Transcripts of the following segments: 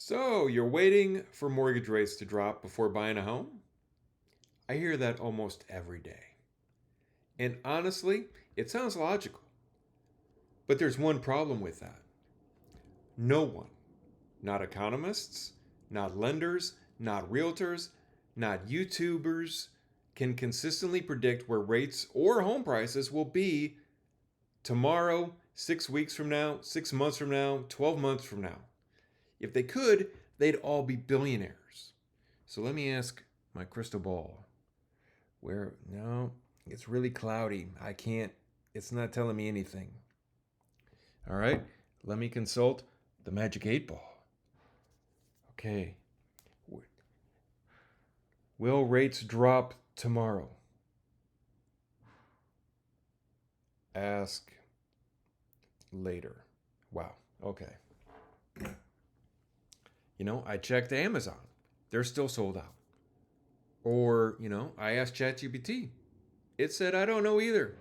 So, you're waiting for mortgage rates to drop before buying a home? I hear that almost every day. And honestly, it sounds logical. But there's one problem with that. No one, not economists, not lenders, not realtors, not YouTubers, can consistently predict where rates or home prices will be tomorrow, 6 weeks from now, 6 months from now, 12 months from now. If they could, they'd all be billionaires. So let me ask my crystal ball. Where, no, it's really cloudy. I can't, it's not telling me anything. All right, let me consult the magic 8 ball. Okay, will rates drop tomorrow? Ask later. Wow, okay. I checked Amazon. They're still sold out. Or, I asked ChatGPT. It said, I don't know either.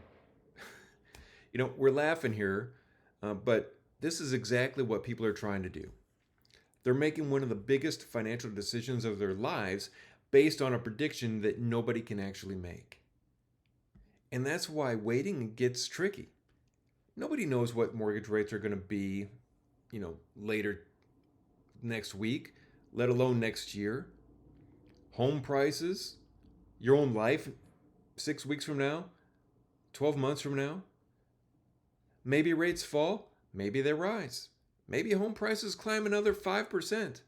We're laughing here, but this is exactly what people are trying to do. They're making one of the biggest financial decisions of their lives based on a prediction that nobody can actually make. And that's why waiting gets tricky. Nobody knows what mortgage rates are going to be, later next week, let alone next year. Home prices, your own life 6 weeks from now, 12 months from now. Maybe rates fall, maybe they rise. Maybe home prices climb another 5%.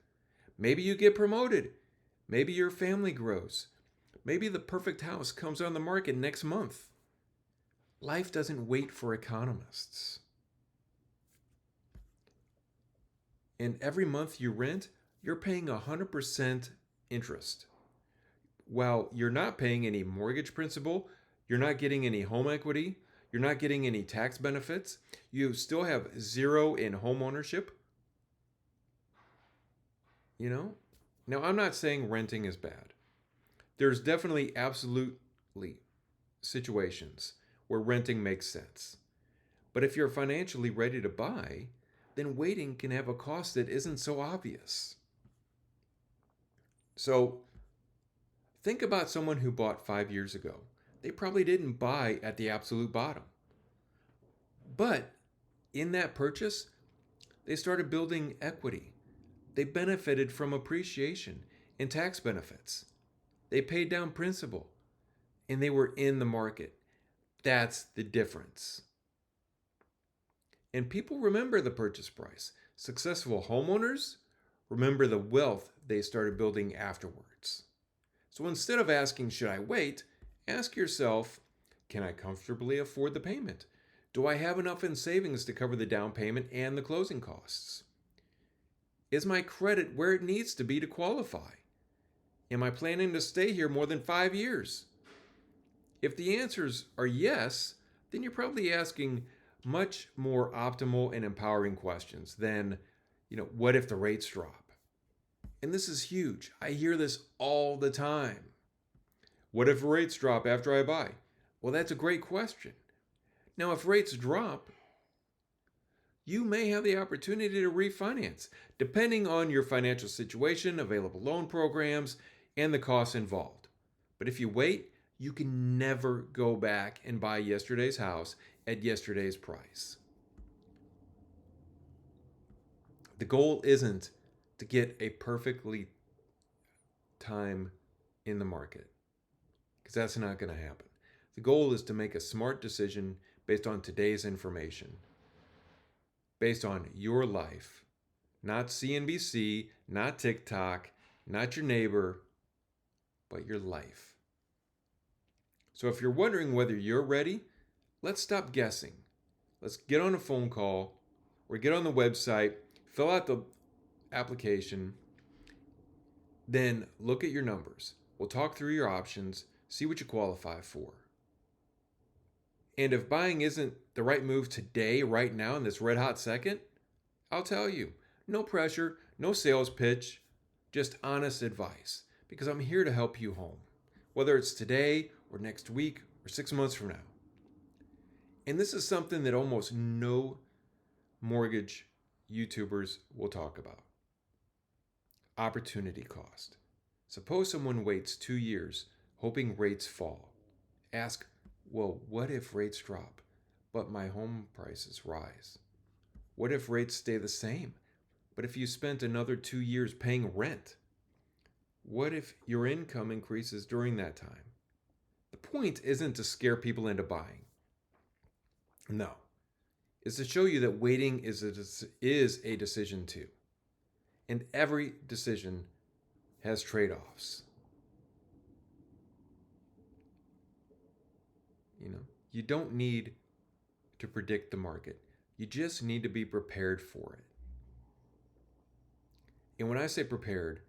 Maybe you get promoted. Maybe your family grows. Maybe the perfect house comes on the market next month. Life doesn't wait for economists. And every month you rent, you're paying 100% interest. While you're not paying any mortgage principal, you're not getting any home equity, you're not getting any tax benefits, you still have zero in home ownership. Now I'm not saying renting is bad. There's definitely absolutely situations where renting makes sense. But if you're financially ready to buy, then waiting can have a cost that isn't so obvious. So think about someone who bought 5 years ago. They probably didn't buy at the absolute bottom. But in that purchase, they started building equity. They benefited from appreciation and tax benefits. They paid down principal and they were in the market. That's the difference. And people remember the purchase price. Successful homeowners remember the wealth they started building afterwards. So instead of asking, should I wait? Ask yourself, can I comfortably afford the payment? Do I have enough in savings to cover the down payment and the closing costs? Is my credit where it needs to be to qualify? Am I planning to stay here more than 5 years? If the answers are yes, then you're probably asking much more optimal and empowering questions than, what if the rates drop? And this is huge. I hear this all the time. What if rates drop after I buy? Well, that's a great question. Now, if rates drop, you may have the opportunity to refinance, depending on your financial situation, available loan programs, and the costs involved. But if you wait, you can never go back and buy yesterday's house at yesterday's price. The goal isn't to get a perfectly time in the market, because that's not going to happen. The goal is to make a smart decision based on today's information, based on your life, not CNBC, not TikTok, not your neighbor, but your life. So if you're wondering whether you're ready, let's stop guessing. Let's get on a phone call or get on the website, fill out the application, then look at your numbers. We'll talk through your options, see what you qualify for. And if buying isn't the right move today, right now, in this red hot second, I'll tell you. No pressure, no sales pitch, just honest advice. Because I'm here to help you home, whether it's today or next week or 6 months from now. And this is something that almost no mortgage YouTubers will talk about. opportunity cost. Suppose someone waits 2 years hoping rates fall. Ask, well, what if rates drop, but my home prices rise? What if rates stay the same, but if you spent another 2 years paying rent? What if your income increases during that time? The point isn't to scare people into buying. No. It's to show you that waiting is a decision too. And every decision has trade-offs. You don't need to predict the market. You just need to be prepared for it. And when I say prepared,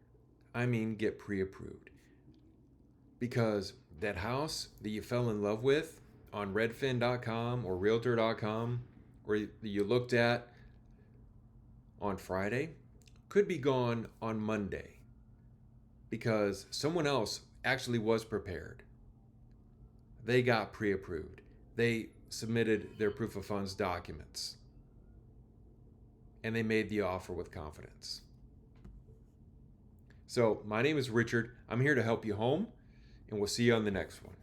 I mean get pre-approved. Because that house that you fell in love with on redfin.com or realtor.com, or you looked at on Friday, could be gone on Monday because someone else actually was prepared. They got pre-approved. They submitted their proof of funds documents, and they made the offer with confidence. So my name is Richard. I'm here to help you home, and we'll see you on the next one.